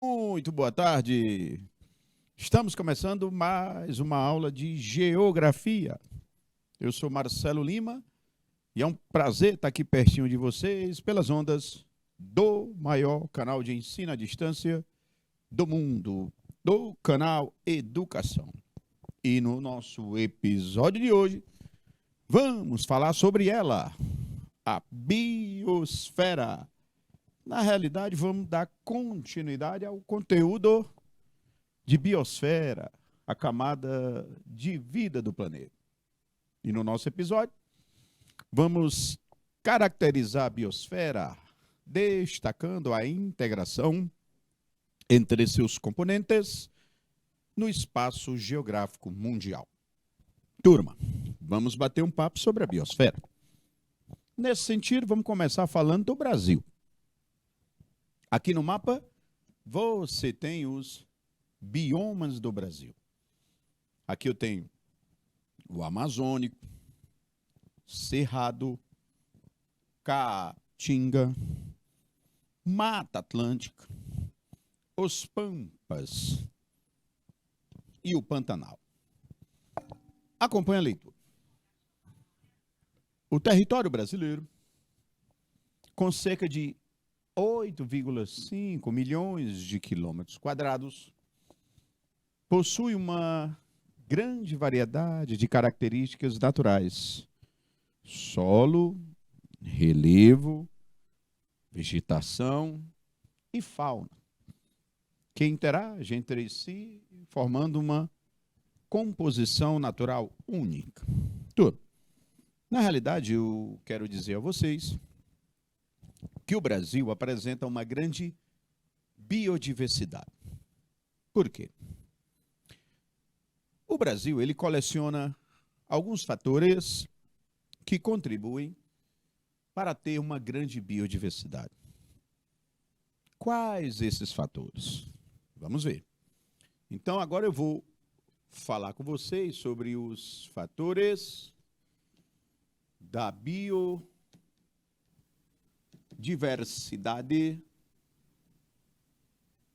Muito boa tarde. Estamos começando mais uma aula de geografia. Eu sou Marcelo Lima e é um prazer estar aqui pertinho de vocês pelas ondas do maior canal de ensino à distância do mundo, do canal Educação. E no nosso episódio de hoje, vamos falar sobre ela, a biosfera. Na realidade, vamos dar continuidade ao conteúdo de biosfera, a camada de vida do planeta. E no nosso episódio, vamos caracterizar a biosfera, destacando a integração entre seus componentes no espaço geográfico mundial. Turma, vamos bater um papo sobre a biosfera. Nesse sentido, vamos começar falando do Brasil. Aqui no mapa, você tem os biomas do Brasil. Aqui eu tenho o Amazônico, Cerrado, Caatinga, Mata Atlântica, os Pampas e o Pantanal. Acompanhe a leitura. O território brasileiro, com cerca de 8,5 milhões de quilômetros quadrados, possui uma grande variedade de características naturais: solo, relevo, vegetação e fauna, que interagem entre si, formando uma composição natural única. Tudo. Na realidade, eu quero dizer a vocês que o Brasil apresenta uma grande biodiversidade. Por quê? O Brasil, ele coleciona alguns fatores que contribuem para ter uma grande biodiversidade. Quais esses fatores? Vamos ver. Então, agora eu vou falar com vocês sobre os fatores da biodiversidade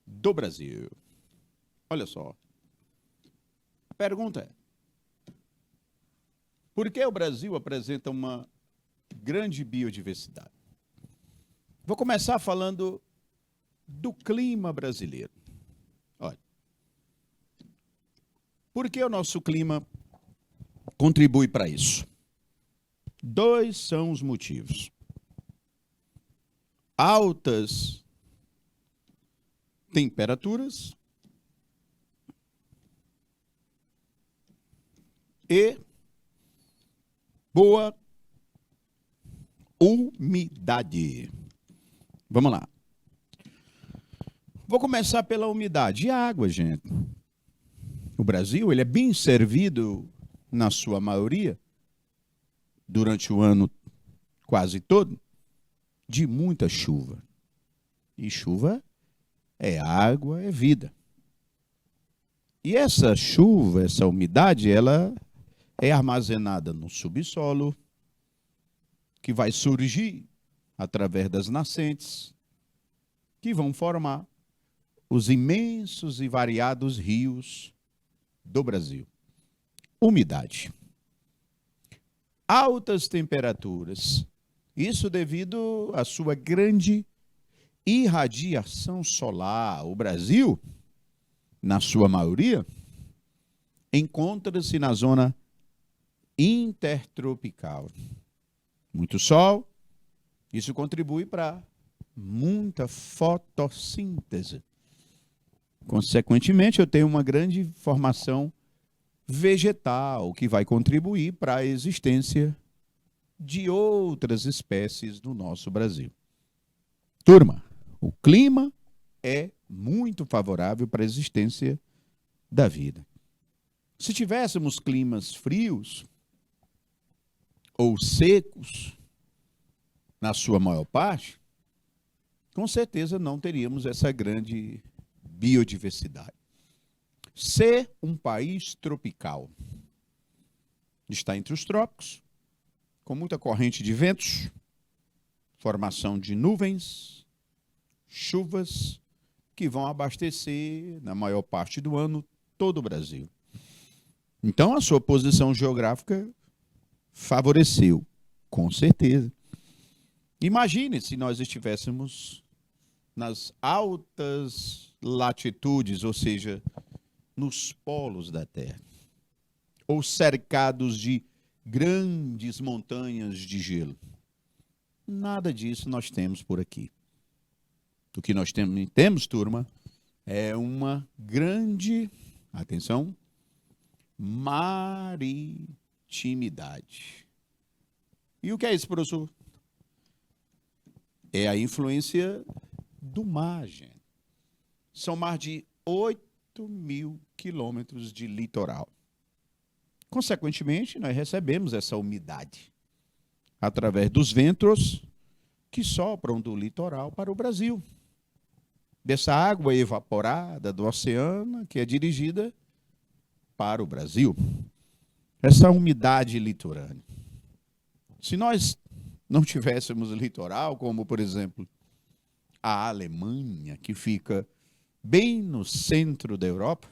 do Brasil. Olha só. A pergunta é: por que o Brasil apresenta uma grande biodiversidade? Vou começar falando do clima brasileiro. Olha, por que o nosso clima contribui para isso? Dois são os motivos: altas temperaturas e boa umidade. Vamos lá. Vou começar pela umidade. E a água, gente? O Brasil, ele é bem servido, na sua maioria, durante o ano quase todo, de muita chuva. E chuva é água, é vida. E essa chuva, essa umidade, ela é armazenada no subsolo, que vai surgir através das nascentes, que vão formar os imensos e variados rios do Brasil. Umidade. Altas temperaturas. Isso devido à sua grande irradiação solar. O Brasil, na sua maioria, encontra-se na zona intertropical. Muito sol, isso contribui para muita fotossíntese. Consequentemente, eu tenho uma grande formação vegetal, que vai contribuir para a existência de outras espécies no nosso Brasil. Turma, o clima é muito favorável para a existência da vida. Se tivéssemos climas frios ou secos, na sua maior parte, com certeza não teríamos essa grande biodiversidade. Ser um país tropical, está entre os trópicos, com muita corrente de ventos, formação de nuvens, chuvas que vão abastecer, na maior parte do ano, todo o Brasil. Então, a sua posição geográfica favoreceu, com certeza. Imagine se nós estivéssemos nas altas latitudes, ou seja, nos polos da Terra, ou cercados de grandes montanhas de gelo. Nada disso nós temos por aqui. O que nós temos, turma, é uma grande, atenção, maritimidade. E o que é isso, professor? É a influência do mar, gente. São mais de 8.000 quilômetros de litoral. Consequentemente, nós recebemos essa umidade através dos ventos que sopram do litoral para o Brasil. Dessa água evaporada do oceano que é dirigida para o Brasil. Essa umidade litorânea. Se nós não tivéssemos litoral, como, por exemplo, a Alemanha, que fica bem no centro da Europa,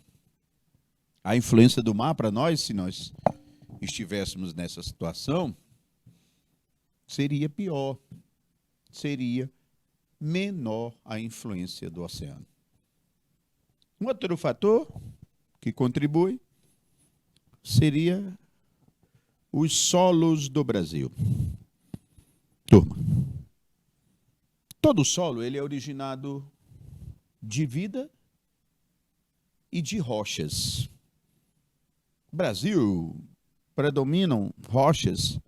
a influência do mar para nós, se nós estivéssemos nessa situação, seria pior, seria menor a influência do oceano. Um outro fator que contribui seria os solos do Brasil. Turma, todo solo ele é originado de vida e de rochas. Brasil predominam rochas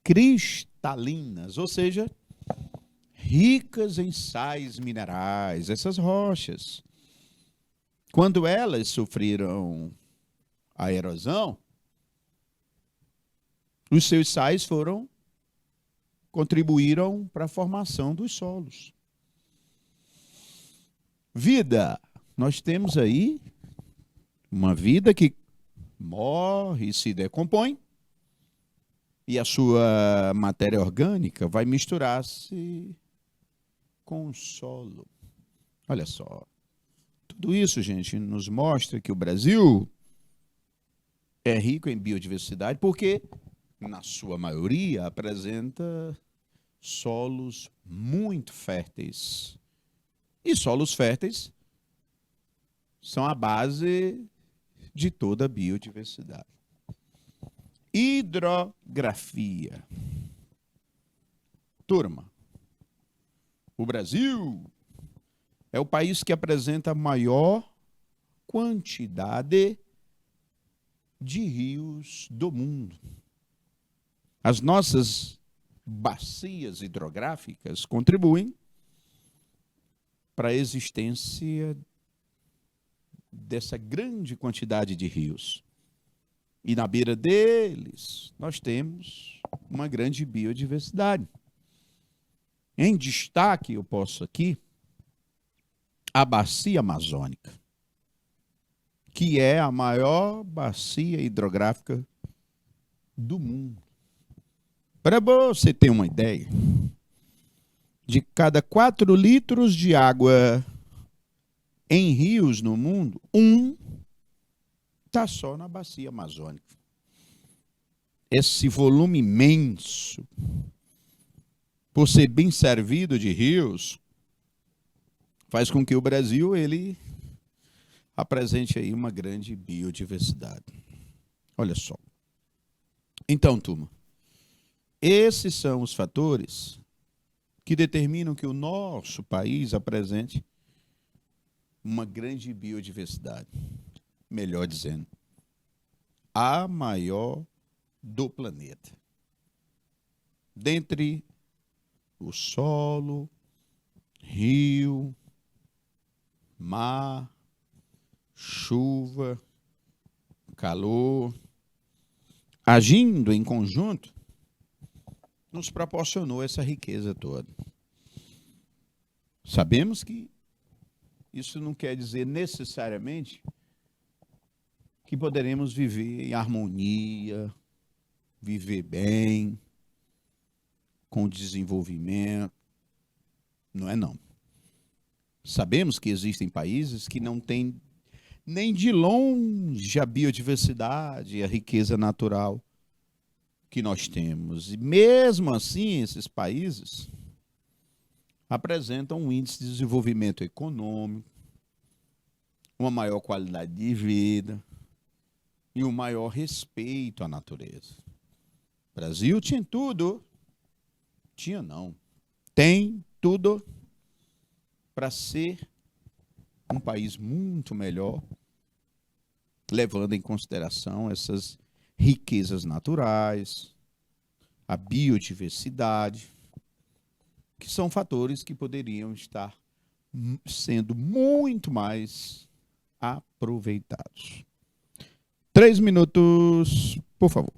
cristalinas, ou seja, ricas em sais minerais. Essas rochas, quando elas sofreram a erosão, os seus sais contribuíram para a formação dos solos. Vida, nós temos aí uma vida que morre e se decompõe, e a sua matéria orgânica vai misturar-se com o solo. Olha só, tudo isso, gente, nos mostra que o Brasil é rico em biodiversidade porque, na sua maioria, apresenta solos muito férteis. E solos férteis são a base de toda a biodiversidade. Hidrografia. Turma, o Brasil é o país que apresenta a maior quantidade de rios do mundo. As nossas bacias hidrográficas contribuem para a existência dessa grande quantidade de rios. E na beira deles, nós temos uma grande biodiversidade. Em destaque, eu posso aqui, a bacia amazônica, que é a maior bacia hidrográfica do mundo. Para você ter uma ideia, de cada 4 litros de água em rios no mundo, 1 está só na bacia amazônica. Esse volume imenso, por ser bem servido de rios, faz com que o Brasil ele apresente aí uma grande biodiversidade. Olha só. Então, turma, esses são os fatores que determinam que o nosso país apresente uma grande biodiversidade. Melhor dizendo, a maior do planeta. Dentre o solo, rio, mar, chuva, calor, agindo em conjunto, nos proporcionou essa riqueza toda. Sabemos que isso não quer dizer necessariamente que poderemos viver em harmonia, viver bem, com desenvolvimento. Não é não. Sabemos que existem países que não têm nem de longe a biodiversidade e a riqueza natural que nós temos. E mesmo assim, esses países apresentam um índice de desenvolvimento econômico, uma maior qualidade de vida e um maior respeito à natureza. O Brasil tinha tudo. Tinha não. Tem tudo para ser um país muito melhor, levando em consideração essas riquezas naturais, a biodiversidade, que são fatores que poderiam estar sendo muito mais aproveitados. 3 minutos, por favor.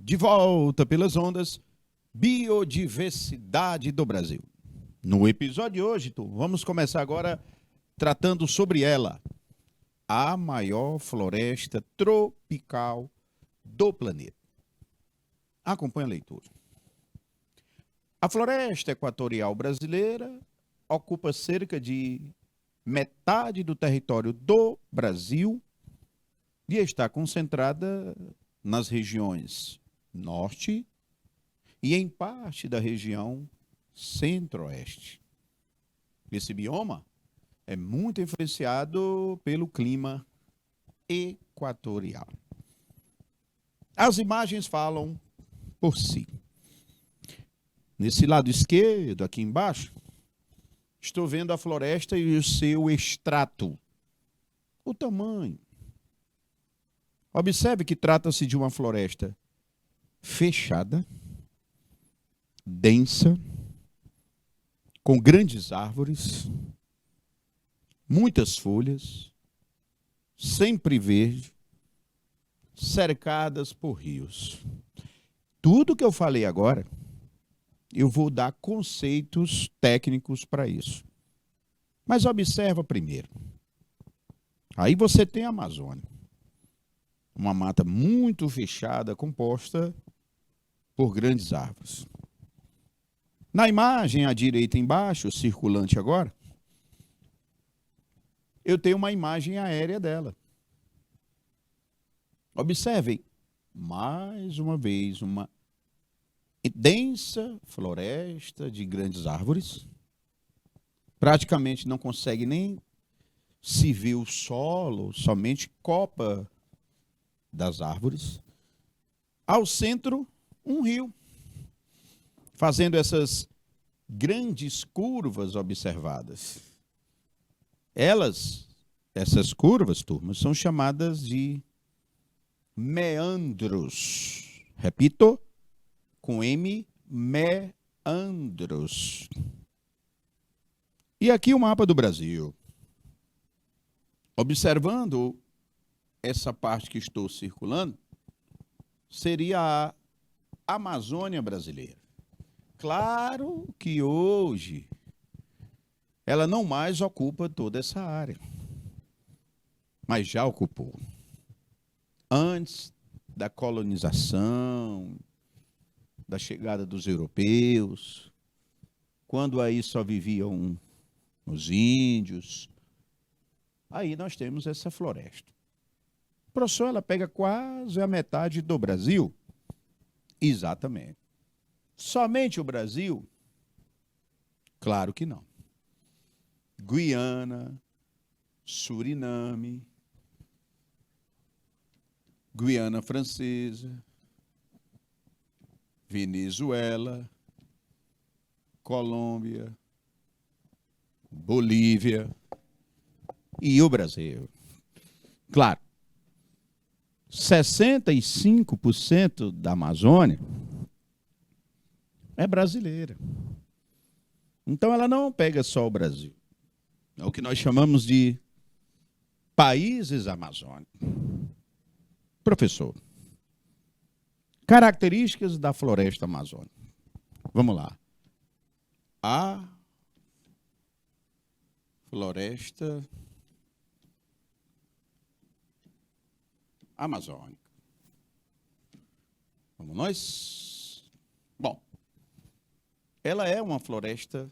De volta pelas ondas, biodiversidade do Brasil. No episódio de hoje, vamos começar agora tratando sobre ela, a maior floresta tropical do planeta. Acompanhe a leitura. A floresta equatorial brasileira ocupa cerca de metade do território do Brasil e está concentrada nas regiões norte e em parte da região centro-oeste. Esse bioma é muito influenciado pelo clima equatorial. As imagens falam por si. Nesse lado esquerdo, aqui embaixo, estou vendo a floresta e o seu extrato, o tamanho. Observe que trata-se de uma floresta fechada, densa, com grandes árvores, muitas folhas, sempre verde, cercadas por rios. Tudo que eu falei agora, eu vou dar conceitos técnicos para isso. Mas observa primeiro. Aí você tem a Amazônia. Uma mata muito fechada, composta por grandes árvores. Na imagem à direita embaixo, circulante agora, eu tenho uma imagem aérea dela. Observem, mais uma vez, uma densa floresta de grandes árvores. Praticamente não consegue nem se ver o solo, somente copa das árvores. Ao centro, um rio, fazendo essas grandes curvas observadas. Essas curvas, turmas, são chamadas de meandros. Repito, com M, meandros. E aqui o mapa do Brasil. Observando essa parte que estou circulando, seria a Amazônia brasileira. Claro que hoje ela não mais ocupa toda essa área, mas já ocupou. Antes da colonização, da chegada dos europeus, quando aí só viviam os índios, aí nós temos essa floresta. Professor, ela pega quase a metade do Brasil? Exatamente. Somente o Brasil? Claro que não. Guiana, Suriname, Guiana Francesa, Venezuela, Colômbia, Bolívia e o Brasil. Claro, 65% da Amazônia é brasileira. Então ela não pega só o Brasil. É o que nós chamamos de países amazônicos. Professor, características da floresta amazônica. Vamos lá. A floresta amazônica. Vamos nós? Bom, ela é uma floresta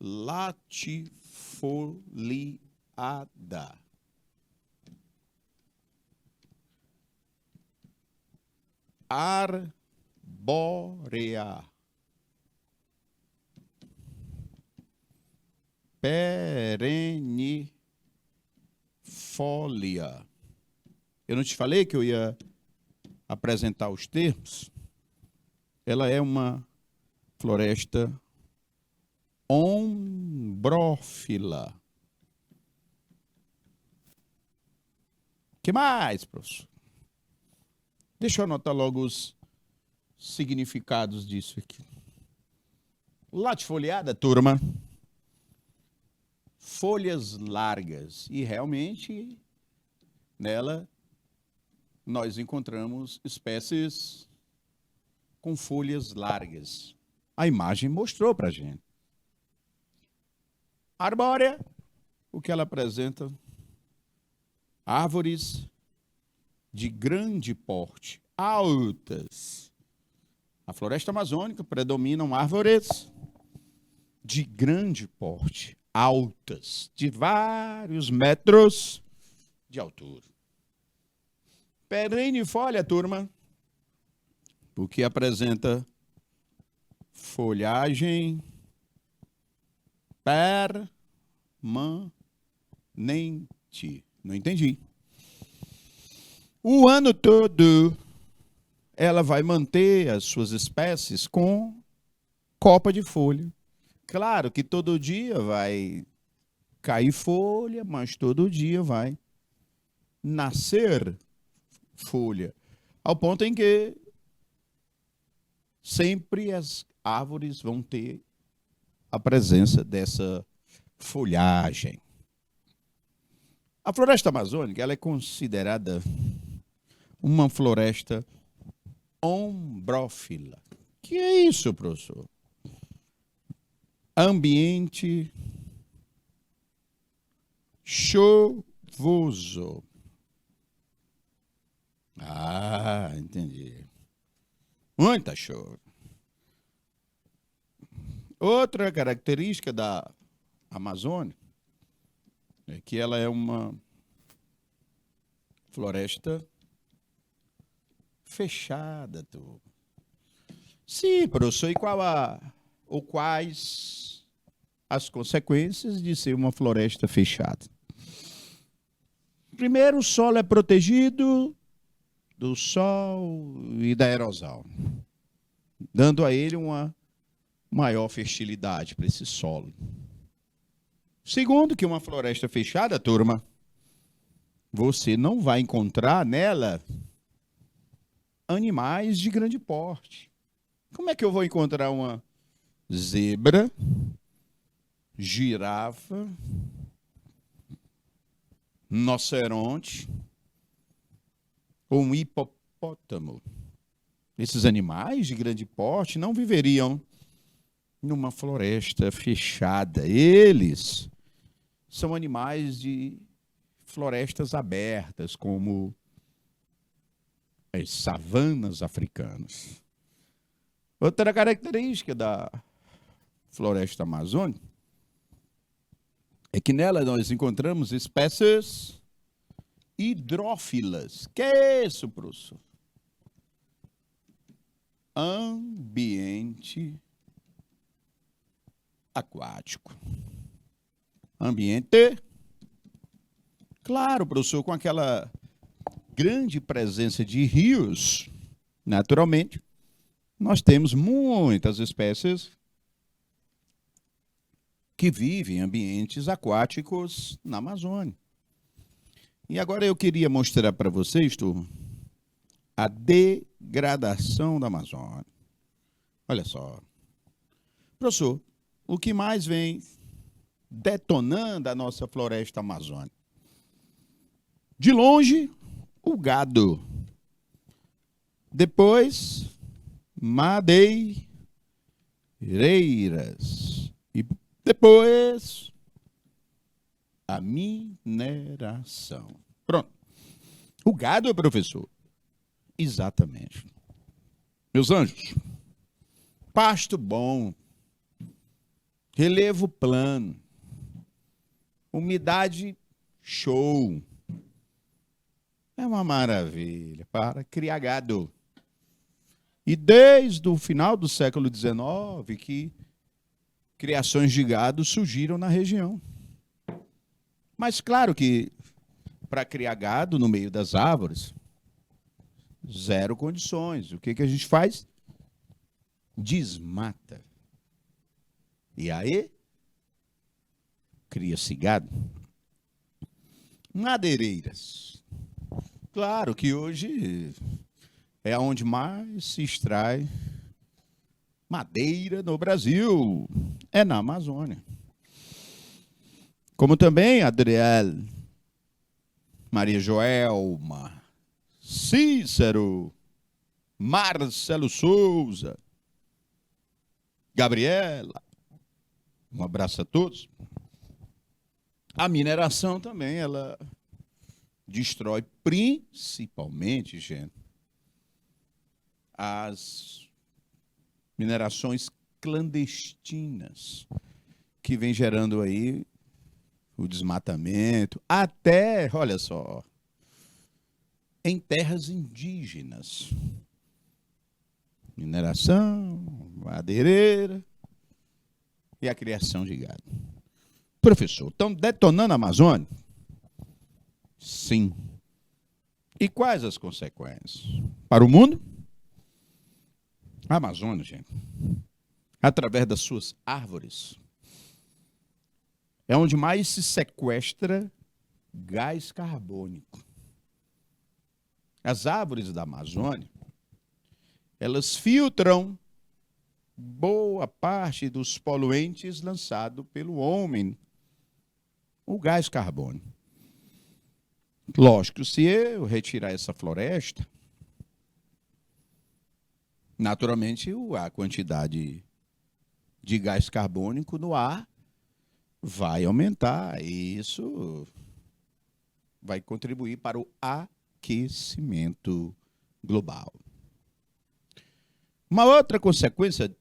latifoliada. Arbórea. Perennifolia. Eu não te falei que eu ia apresentar os termos? Ela é uma floresta ombrófila. O que mais, professor? Deixa eu anotar logo os significados disso aqui. Latifoliada, turma. Folhas largas. E realmente, nela, nós encontramos espécies com folhas largas. A imagem mostrou para a gente. Arbórea, o que ela apresenta? Árvores de grande porte, altas. Na floresta amazônica predominam árvores de grande porte, altas, de vários metros de altura. Perennifolia, turma, porque apresenta folhagem permanente. Não entendi. O ano todo ela vai manter as suas espécies com copa de folha. Claro que todo dia vai cair folha, mas todo dia vai nascer folha. Ao ponto em que sempre as árvores vão ter a presença dessa folhagem. A floresta amazônica ela é considerada uma floresta ombrófila. Que é isso, professor? Ambiente chuvoso. Ah, entendi. Muita chuva. Outra característica da Amazônia é que ela é uma floresta fechada. Sim, professor, e quais as consequências de ser uma floresta fechada? Primeiro, o solo é protegido do sol e da erosão, dando a ele uma maior fertilidade para esse solo. Segundo, que uma floresta fechada, turma, você não vai encontrar nela animais de grande porte. Como é que eu vou encontrar uma zebra, girafa, rinoceronte ou um hipopótamo? Esses animais de grande porte não viveriam numa floresta fechada. Eles são animais de florestas abertas, como as savanas africanas. Outra característica da floresta amazônica é que nela nós encontramos espécies hidrófilas. Que é isso, professor? Ambiente aquático. Ambiente, claro, professor, com aquela grande presença de rios, naturalmente, nós temos muitas espécies que vivem em ambientes aquáticos na Amazônia. E agora eu queria mostrar para vocês, turma, a degradação da Amazônia. Olha só. Professor, o que mais vem detonando a nossa floresta amazônica? De longe, o gado. Depois, madeireiras. E depois, a mineração. Pronto. O gado, professor? Exatamente. Meus anjos, pasto bom, relevo plano, umidade show. É uma maravilha para criar gado. E desde o final do século XIX que criações de gado surgiram na região. Mas claro que para criar gado no meio das árvores, zero condições. O que a gente faz? Desmata. E aí, cria-se gado. Madeireiras. Claro que hoje é onde mais se extrai madeira no Brasil. É na Amazônia. Como também Adriel, Maria Joelma, Cícero, Marcelo Souza, Gabriela. Um abraço a todos. A mineração também, ela destrói principalmente, gente, as minerações clandestinas, que vem gerando aí o desmatamento, até, olha só, em terras indígenas. Mineração, madeireira e a criação de gado. Professor, estão detonando a Amazônia? Sim. E quais as consequências? Para o mundo? A Amazônia, gente, através das suas árvores, é onde mais se sequestra gás carbônico. As árvores da Amazônia, elas filtram boa parte dos poluentes lançados pelo homem, o gás carbônico. Lógico, se eu retirar essa floresta, naturalmente a quantidade de gás carbônico no ar vai aumentar. E isso vai contribuir para o aquecimento global. Uma outra consequência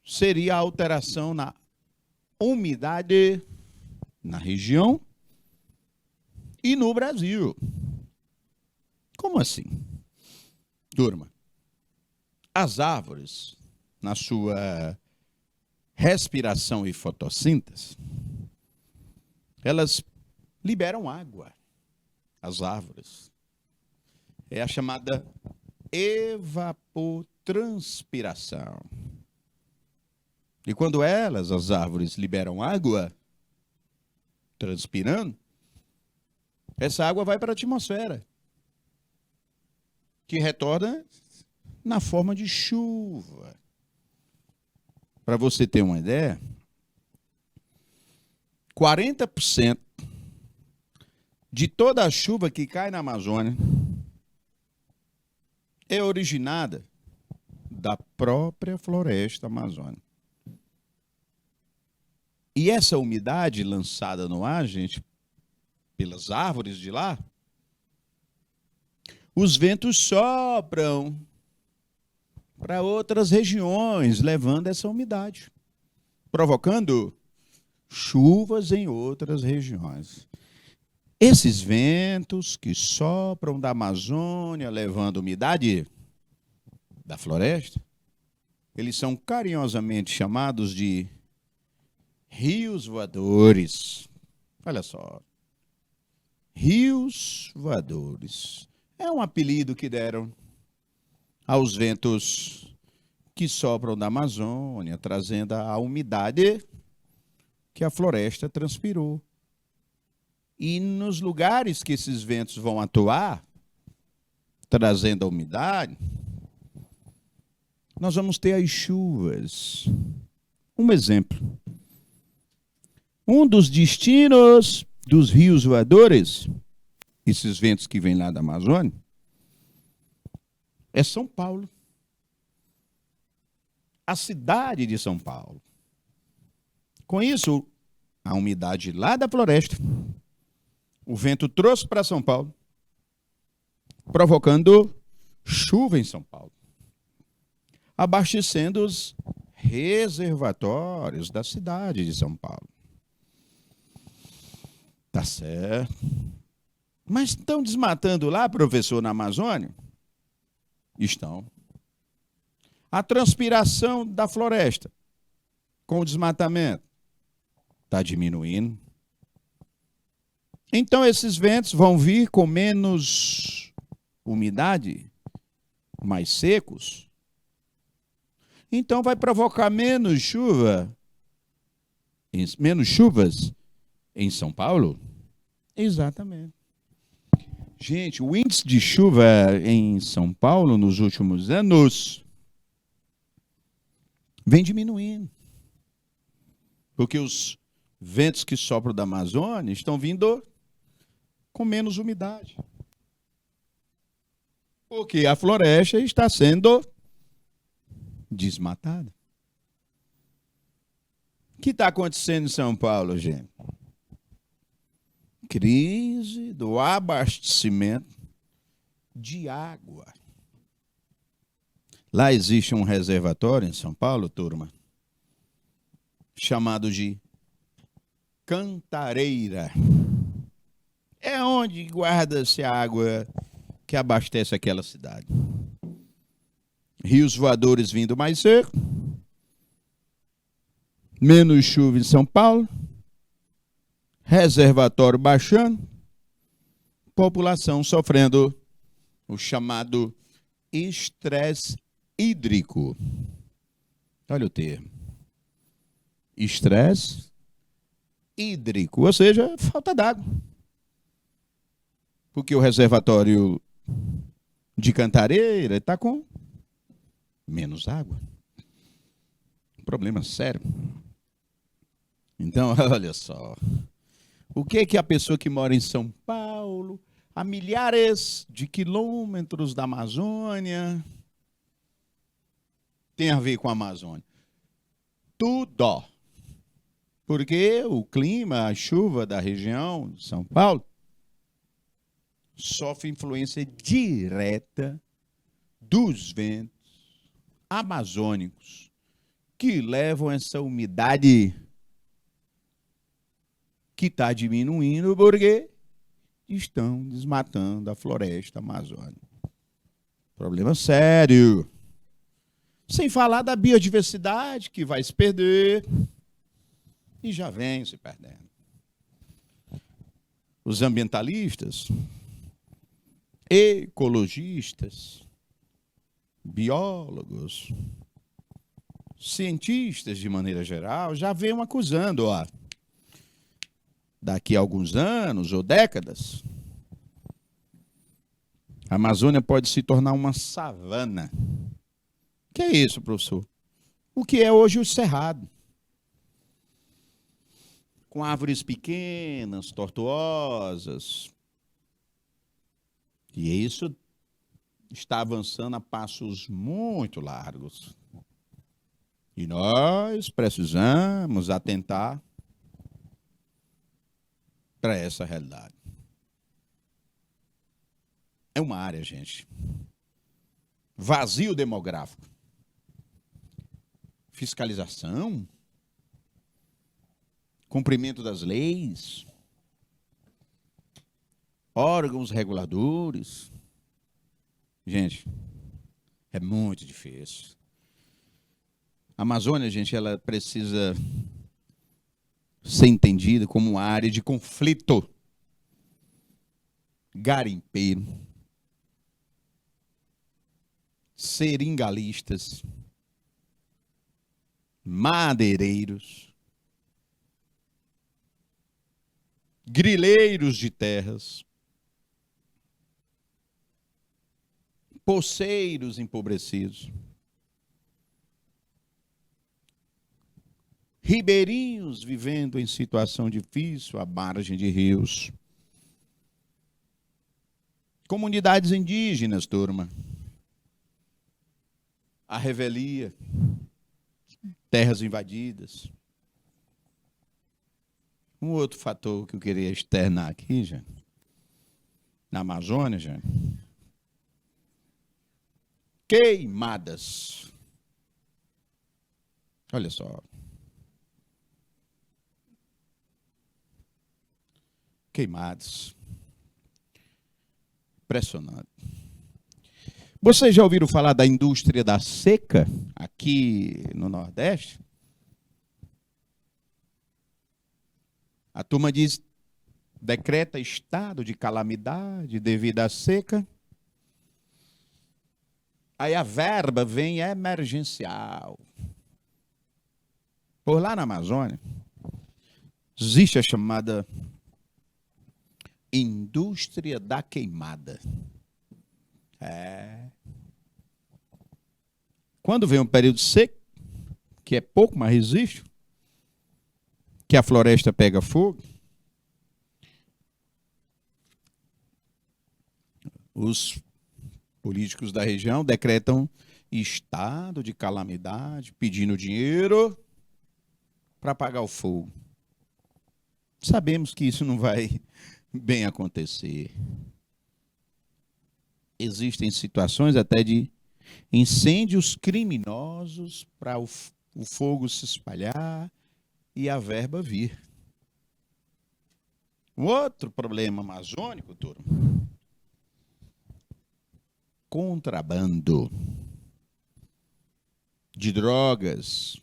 seria a alteração na umidade na região e no Brasil. Como assim? Turma, as árvores, na sua respiração e fotossíntese, elas liberam água. As árvores. É a chamada evapotranspiração. E quando as árvores, liberam água, transpirando, essa água vai para a atmosfera, que retorna na forma de chuva. Para você ter uma ideia, 40% de toda a chuva que cai na Amazônia é originada da própria floresta amazônica. E essa umidade lançada no ar, gente, pelas árvores de lá, os ventos sopram para outras regiões, levando essa umidade, provocando chuvas em outras regiões. Esses ventos que sopram da Amazônia, levando umidade da floresta, eles são carinhosamente chamados de rios voadores. Olha só. Rios voadores. É um apelido que deram aos ventos que sopram da Amazônia, trazendo a umidade que a floresta transpirou. E nos lugares que esses ventos vão atuar, trazendo a umidade, nós vamos ter as chuvas. Um exemplo. Um dos destinos dos rios voadores, esses ventos que vêm lá da Amazônia, é São Paulo. A cidade de São Paulo. Com isso, a umidade lá da floresta, o vento trouxe para São Paulo, provocando chuva em São Paulo, abastecendo os reservatórios da cidade de São Paulo. Tá certo. Mas estão desmatando lá, professor, na Amazônia? Estão. A transpiração da floresta com o desmatamento está diminuindo. Então, esses ventos vão vir com menos umidade, mais secos. Então, vai provocar menos chuvas em São Paulo? Exatamente. Gente, o índice de chuva em São Paulo nos últimos anos vem diminuindo. Porque os ventos que sopram da Amazônia estão vindo com menos umidade. Porque a floresta está sendo desmatada. O que está acontecendo em São Paulo, gente? Crise do abastecimento de água. Lá existe um reservatório em São Paulo, turma, chamado de Cantareira. É onde guarda-se a água que abastece aquela cidade. Rios voadores vindo mais seco, menos chuva em São Paulo, reservatório baixando, população sofrendo o chamado estresse hídrico. Olha o termo. Estresse hídrico, ou seja, falta d'água. Porque o reservatório de Cantareira está com menos água. Problema sério. Então, olha só. O que é que a pessoa que mora em São Paulo, a milhares de quilômetros da Amazônia, tem a ver com a Amazônia? Tudo. Porque o clima, a chuva da região de São Paulo sofre influência direta dos ventos amazônicos que levam essa umidade que está diminuindo porque estão desmatando a floresta amazônica. Problema sério. Sem falar da biodiversidade que vai se perder e já vem se perdendo. Os ambientalistas, ecologistas, biólogos, cientistas de maneira geral já vêm acusando, ó, daqui a alguns anos ou décadas, a Amazônia pode se tornar uma savana. O que é isso, professor? O que é hoje o cerrado? Com árvores pequenas, tortuosas. E isso está avançando a passos muito largos. E nós precisamos atentar para essa realidade. É uma área, gente. Vazio demográfico. Fiscalização. Cumprimento das leis. Órgãos reguladores. Gente, é muito difícil. A Amazônia, gente, ela precisa ser entendida como uma área de conflito. Garimpeiro. Seringalistas. Madeireiros. Grileiros de terras. Poceiros empobrecidos, ribeirinhos vivendo em situação difícil à margem de rios, comunidades indígenas, turma, a revelia, terras invadidas. Um outro fator que eu queria externar aqui, já, na Amazônia, já. Queimadas. Olha só. Queimadas. Impressionante. Vocês já ouviram falar da indústria da seca aqui no Nordeste? A turma diz, decreta estado de calamidade devido à seca. Aí a verba vem emergencial. Por lá na Amazônia, existe a chamada indústria da queimada. Quando vem um período seco, que é pouco, mas resiste, que a floresta pega fogo, os políticos da região decretam estado de calamidade, pedindo dinheiro para apagar o fogo. Sabemos que isso não vai bem acontecer. Existem situações até de incêndios criminosos para o fogo se espalhar e a verba vir. Um outro problema amazônico, turma, contrabando de drogas,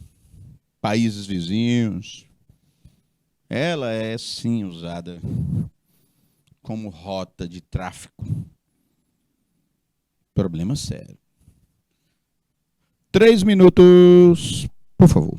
países vizinhos. Ela é, sim, usada como rota de tráfico. Problema sério. 3 minutos, por favor.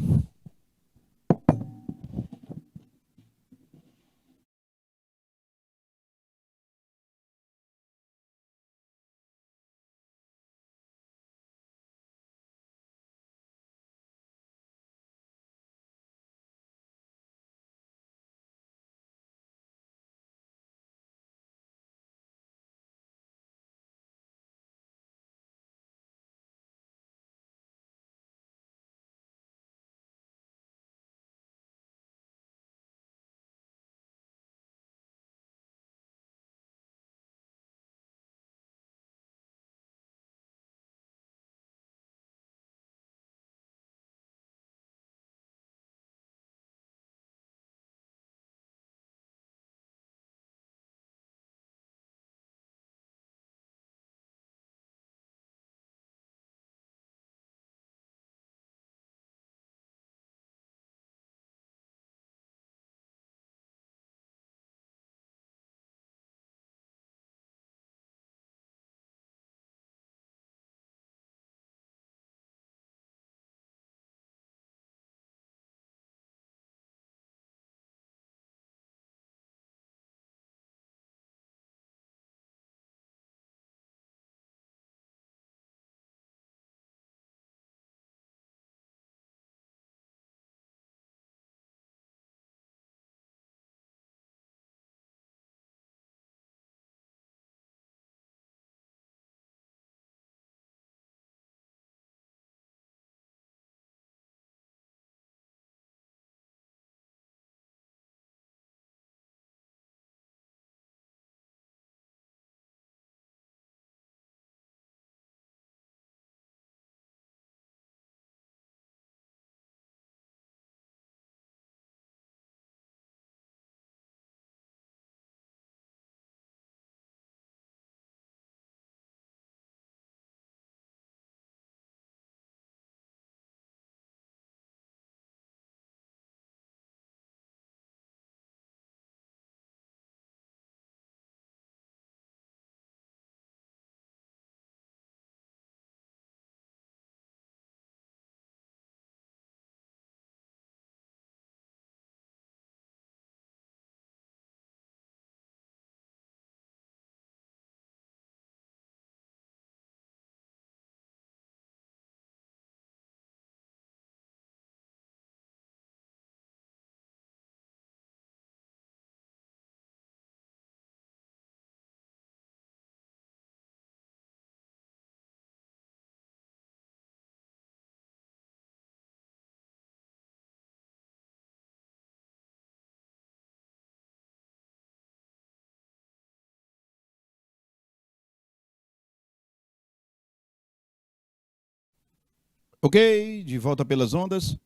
Ok, de volta pelas ondas.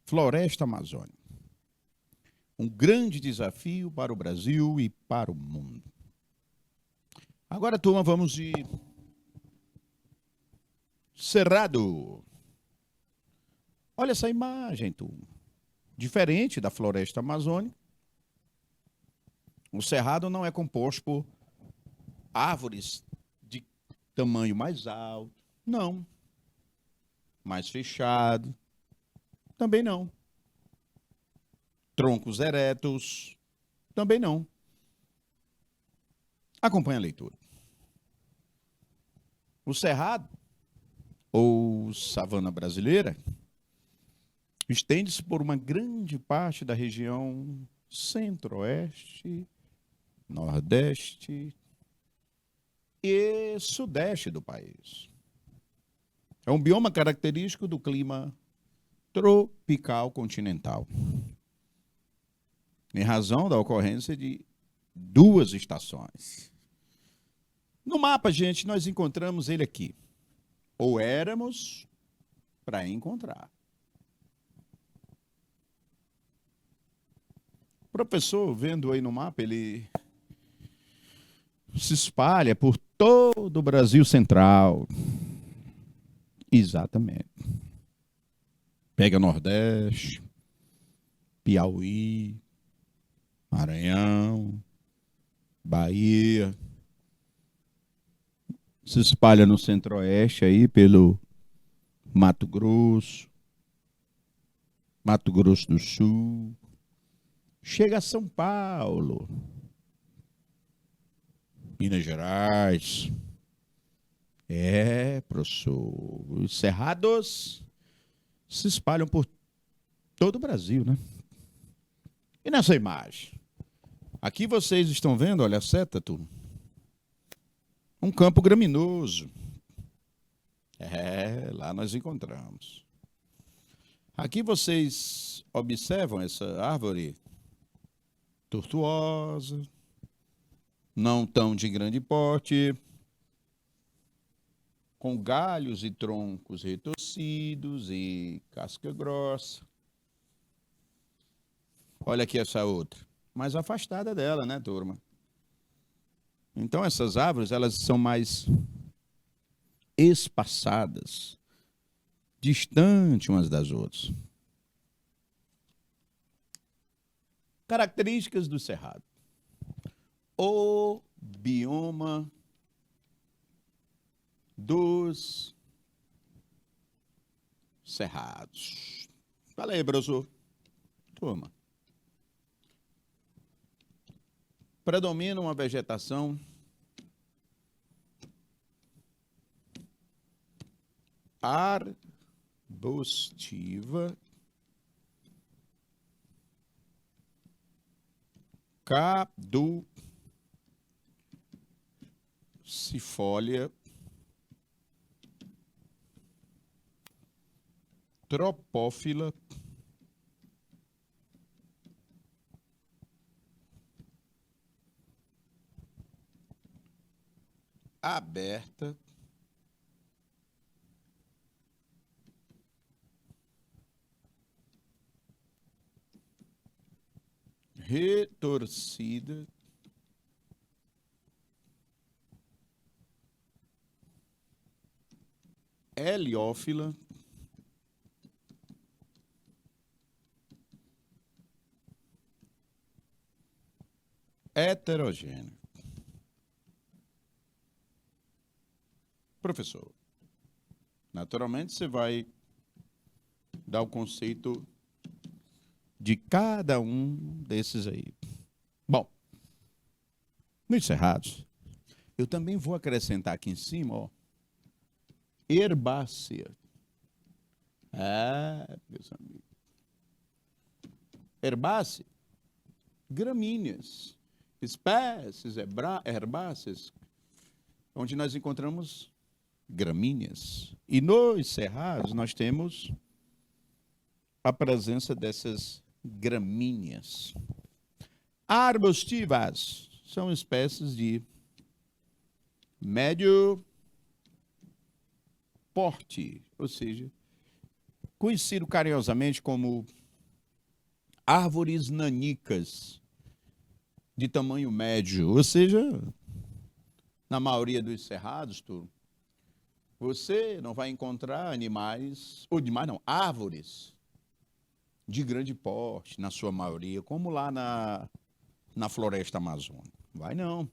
Floresta Amazônica. Um grande desafio para o Brasil e para o mundo. Agora, turma, vamos de Cerrado. Olha essa imagem, turma. Diferente da floresta amazônica, o cerrado não é composto por árvores de tamanho mais alto. Não. Mais fechado. Também não. Troncos eretos. Também não. Acompanhe a leitura. O cerrado, ou savana brasileira, estende-se por uma grande parte da região centro-oeste, nordeste e sudeste do país. É um bioma característico do clima tropical continental, em razão da ocorrência de 2 estações. No mapa, gente, nós encontramos ele aqui. Ou éramos para encontrar. O professor, vendo aí no mapa, ele se espalha por todo o Brasil Central. Exatamente. Pega Nordeste, Piauí, Maranhão, Bahia. Se espalha no Centro-Oeste aí pelo Mato Grosso, Mato Grosso do Sul, chega a São Paulo, Minas Gerais. Professor, os cerrados se espalham por todo o Brasil, né? E nessa imagem? Aqui vocês estão vendo, olha a seta, turma. Um campo graminoso. Lá nós encontramos. Aqui vocês observam essa árvore tortuosa, não tão de grande porte, com galhos e troncos retorcidos e casca grossa. Olha aqui essa outra, mais afastada dela, né, turma? Então essas árvores, elas são mais espaçadas, distante umas das outras. Características do cerrado. O bioma dos cerrados. Fala aí, professor. Turma. Predomina uma vegetação arbustiva, caducifólia, tropófila, aberta, retorcida, heliófila, heterogênea. Professor, naturalmente você vai dar o conceito de cada um desses aí. Bom, nos cerrados, eu também vou acrescentar aqui em cima, ó, herbácea. Meus amigos. Herbácea, gramíneas, espécies herbáceas, onde nós encontramos gramíneas. E nos cerrados nós temos a presença dessas gramíneas. Arbustivas são espécies de médio porte, ou seja, conhecido carinhosamente como árvores nanicas de tamanho médio, ou seja, na maioria dos cerrados, você não vai encontrar animais, ou demais não, árvores de grande porte, na sua maioria, como lá na floresta amazônica. Vai não.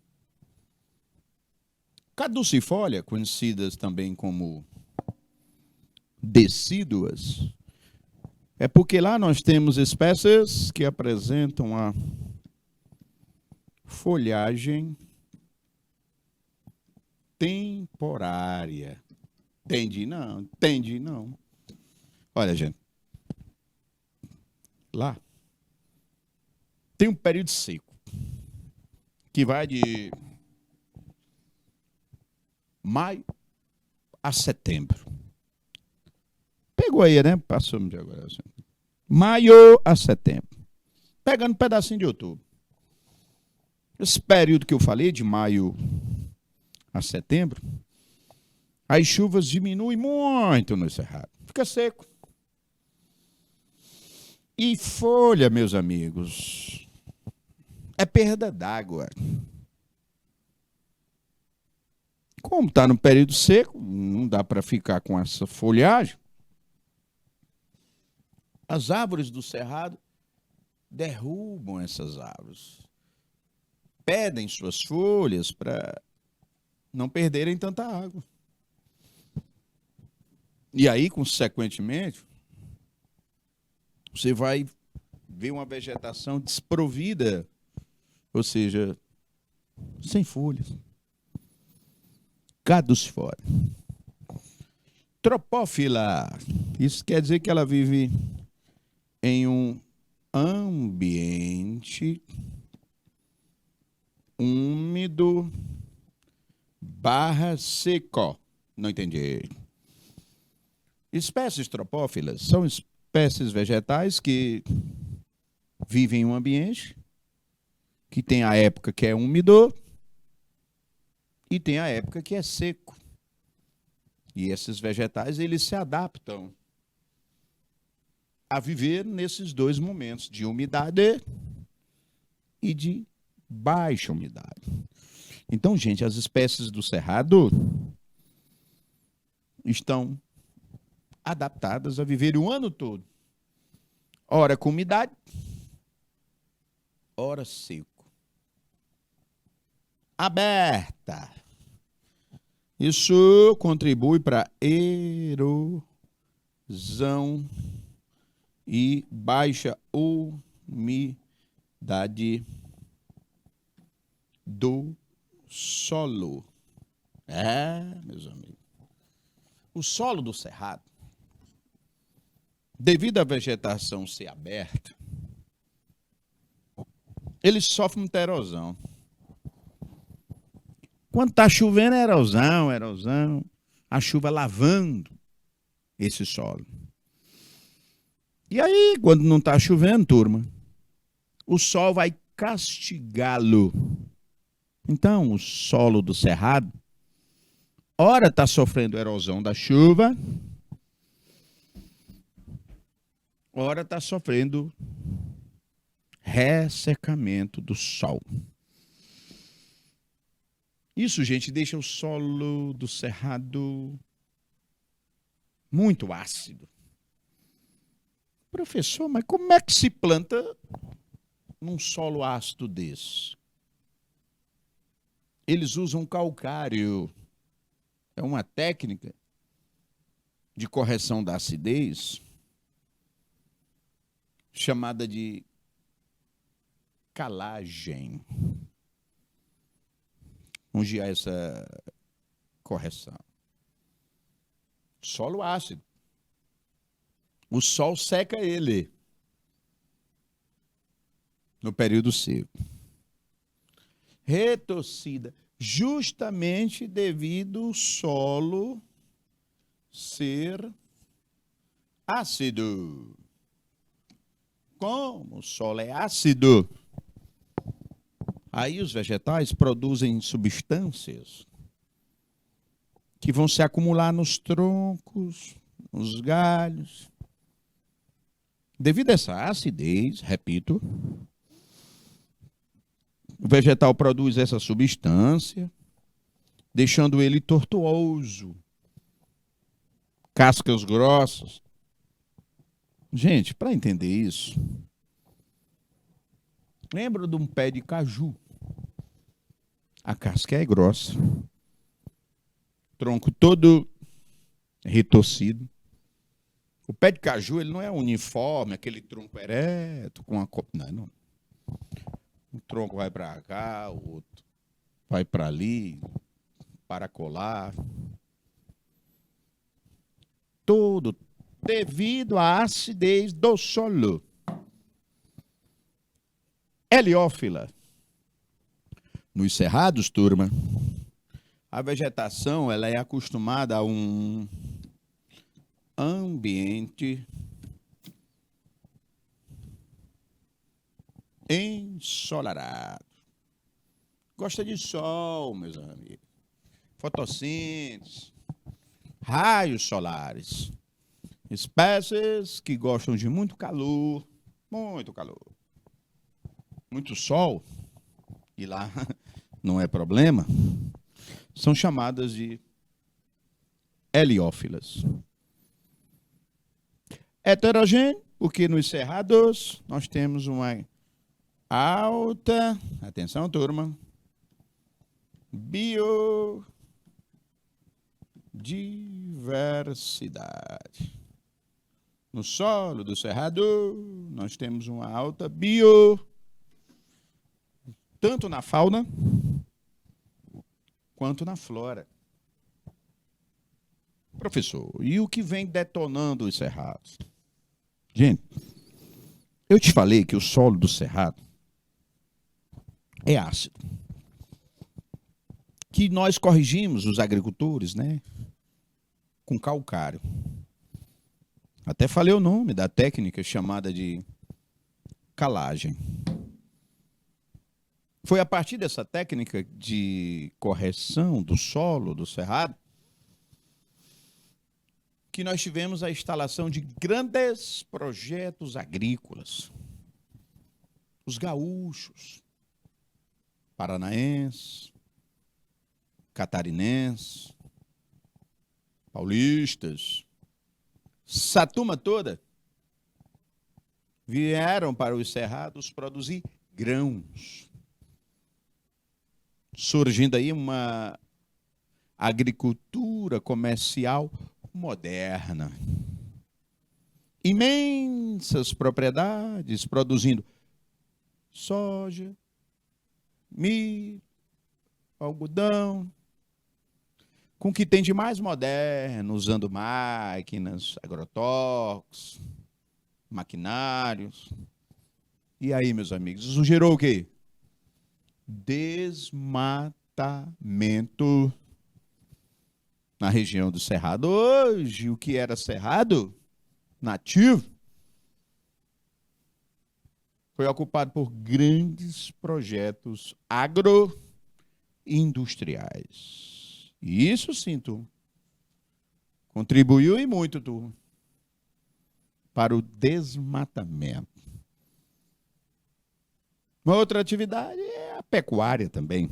Caducifólia, conhecidas também como decíduas, é porque lá nós temos espécies que apresentam a folhagem temporária. Entendi não. Olha, gente, lá tem um período seco, que vai de maio a setembro. Pegou aí, né? Passamos de agora. Maio a setembro. Pegando um pedacinho de outubro. Esse período que eu falei, de maio a setembro, as chuvas diminuem muito no cerrado. Fica seco. E folha, meus amigos, é perda d'água. Como está no período seco, não dá para ficar com essa folhagem. As árvores do cerrado derrubam essas árvores. Pedem suas folhas para não perderem tanta água. E aí, consequentemente, você vai ver uma vegetação desprovida, ou seja, sem folhas, caducifólia. Tropófila, isso quer dizer que ela vive em um ambiente úmido barra seco. Não entendi. Espécies tropófilas são espécies vegetais que vivem em um ambiente que tem a época que é úmido e tem a época que é seco. E esses vegetais, eles se adaptam a viver nesses dois momentos, de umidade e de baixa umidade. Então, gente, as espécies do cerrado estão adaptadas a viver o ano todo. Ora com umidade, ora seco. Aberta. Isso contribui para a erosão e baixa umidade do solo. Meus amigos. O solo do cerrado, devido à vegetação ser aberta, ele sofre muita erosão. Quando está chovendo, é erosão, erosão. A chuva lavando esse solo. E aí, quando não está chovendo, turma, o sol vai castigá-lo. Então, o solo do cerrado, ora está sofrendo erosão da chuva, ora está sofrendo ressecamento do sol. Isso, gente, deixa o solo do cerrado muito ácido. Professor, mas como é que se planta num solo ácido desse? Eles usam calcário. É uma técnica de correção da acidez chamada de calagem. Onde há essa correção? Solo ácido. O sol seca ele no período seco. Retorcida, justamente devido ao solo ser ácido. Como o solo é ácido, aí os vegetais produzem substâncias que vão se acumular nos troncos, nos galhos. Devido a essa acidez, repito, o vegetal produz essa substância, deixando ele tortuoso, cascas grossas. Gente, para entender isso, lembra de um pé de caju? A casca é grossa, tronco todo retorcido. O pé de caju, ele não é uniforme, aquele tronco ereto, com a... Não. Um tronco vai para cá, o outro vai para ali, para colar. Tudo devido à acidez do solo. Heliófila. Nos cerrados, turma, a vegetação ela é acostumada a um ambiente ensolarado. Gosta de sol, meus amigos. Fotossíntese, raios solares. Espécies que gostam de muito calor, muito sol, e lá não é problema, são chamadas de heliófilas. Heterogêneo, porque nos cerrados nós temos uma alta, atenção turma, diversidade. No solo do Cerrado, nós temos uma alta bio, tanto na fauna quanto na flora. Professor, e o que vem detonando os cerrados? Gente, eu te falei que o solo do Cerrado é ácido. Que nós corrigimos, os agricultores, né, com calcário. Até falei o nome da técnica chamada de calagem. Foi a partir dessa técnica de correção do solo do Cerrado que nós tivemos a instalação de grandes projetos agrícolas. Os gaúchos, paranaenses, catarinenses, paulistas, essa turma toda vieram para os cerrados produzir grãos. Surgindo aí uma agricultura comercial moderna. Imensas propriedades produzindo soja, milho, algodão, com o que tem de mais moderno, usando máquinas, agrotóxicos, maquinários. E aí, meus amigos, isso gerou o quê? Desmatamento na região do Cerrado. Hoje, o que era Cerrado nativo foi ocupado por grandes projetos agroindustriais. E isso sim, tu contribuiu e muito, tu, para o desmatamento. Uma outra atividade é a pecuária também.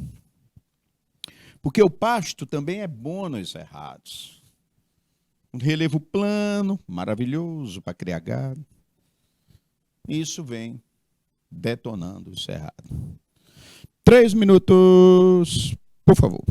Porque o pasto também é bom nos cerrados. Um relevo plano, maravilhoso para criar gado. Isso vem detonando o cerrado. 3 minutos, por favor.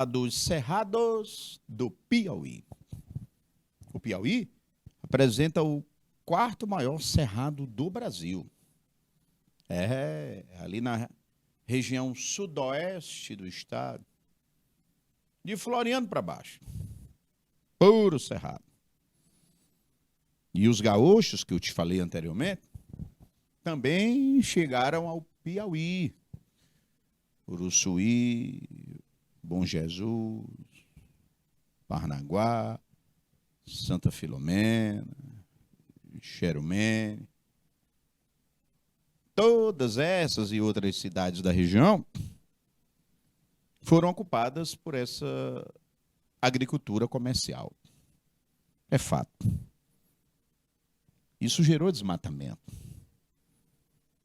dos Cerrados do Piauí. O Piauí apresenta o quarto maior cerrado do Brasil. Ali na região sudoeste do estado, de Floriano para baixo. Puro cerrado. E os gaúchos, que eu te falei anteriormente, também chegaram ao Piauí. Uruçuí, Bom Jesus, Parnaguá, Santa Filomena, Xerumene. Todas essas e outras cidades da região foram ocupadas por essa agricultura comercial. É fato. Isso gerou desmatamento,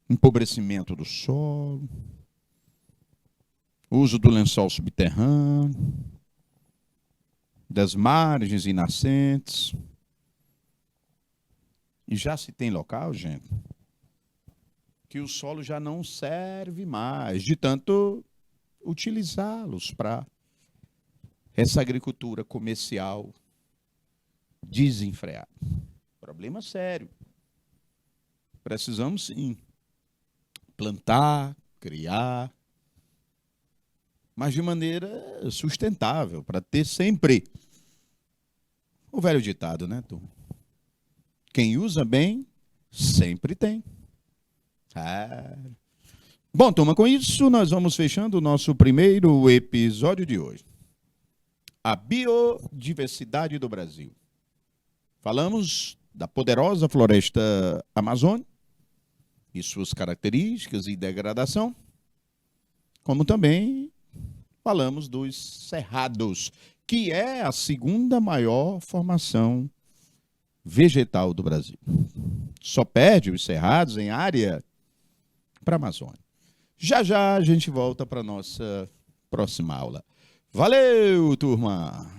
empobrecimento do solo, uso do lençol subterrâneo, das margens e nascentes. E já se tem local, gente, que o solo já não serve mais, de tanto utilizá-los para essa agricultura comercial desenfreada. Problema sério. Precisamos, sim, plantar, criar, mas de maneira sustentável, para ter sempre o velho ditado, né, turma? Quem usa bem, sempre tem. Bom, turma, com isso nós vamos fechando o nosso primeiro episódio de hoje. A biodiversidade do Brasil. Falamos da poderosa floresta amazônica e suas características e degradação, como também falamos dos cerrados, que é a segunda maior formação vegetal do Brasil. Só perde os cerrados em área para a Amazônia. Já já a gente volta para a nossa próxima aula. Valeu, turma!